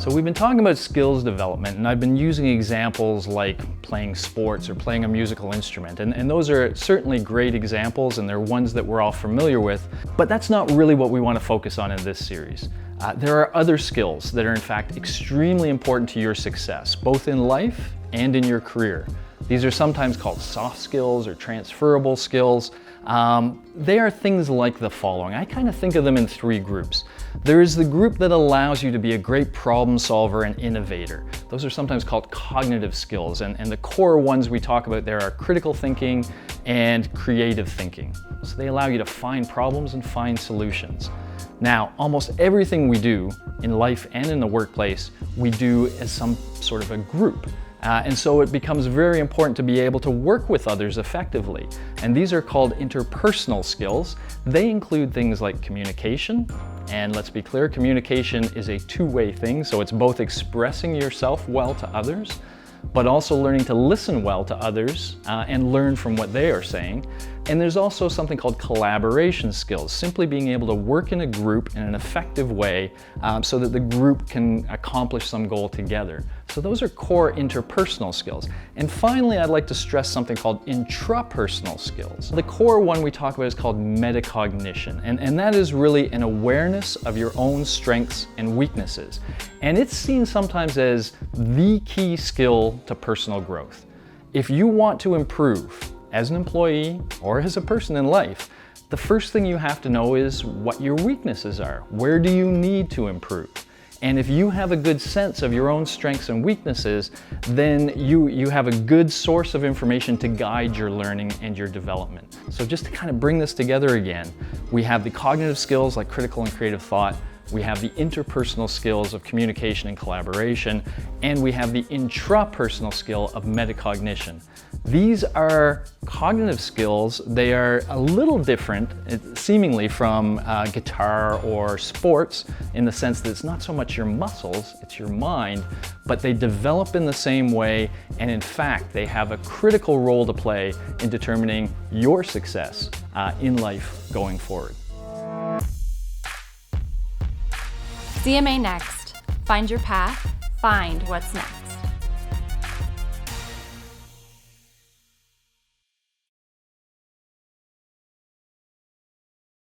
So we've been talking about skills development, and I've been using examples like playing sports or playing a musical instrument, and those are certainly great examples, and they're ones that we're all familiar with, but that's not really what we want to focus on in this series. There are other skills that are in fact extremely important to your success, both in life and in your career. These are sometimes called soft skills or transferable skills. They are things like the following. I kind of think of them in three groups. There is the group that allows you to be a great problem solver and innovator. Those are sometimes called cognitive skills, and the core ones we talk about there are critical thinking and creative thinking. So they allow you to find problems and find solutions. Now, almost everything we do in life and in the workplace, we do as some sort of a group. And so it becomes very important to be able to work with others effectively. And these are called interpersonal skills. They include things like communication. And let's be clear, communication is a two-way thing. So it's both expressing yourself well to others, but also learning to listen well to others and learn from what they are saying. And there's also something called collaboration skills, simply being able to work in a group in an effective way so that the group can accomplish some goal together. So those are core interpersonal skills. And finally, I'd like to stress something called intrapersonal skills. The core one we talk about is called metacognition, and that is really an awareness of your own strengths and weaknesses. And it's seen sometimes as the key skill to personal growth. If you want to improve as an employee or as a person in life, the first thing you have to know is what your weaknesses are. Where do you need to improve? And if you have a good sense of your own strengths and weaknesses, then you have a good source of information to guide your learning and your development. So just to kind of bring this together again, we have the cognitive skills like critical and creative thought, we have the interpersonal skills of communication and collaboration, and we have the intrapersonal skill of metacognition. These are cognitive skills. They are a little different, seemingly, from guitar or sports in the sense that it's not so much your muscles, it's your mind, but they develop in the same way, and in fact, they have a critical role to play in determining your success in life going forward. CMA Next. Find your path, find what's next.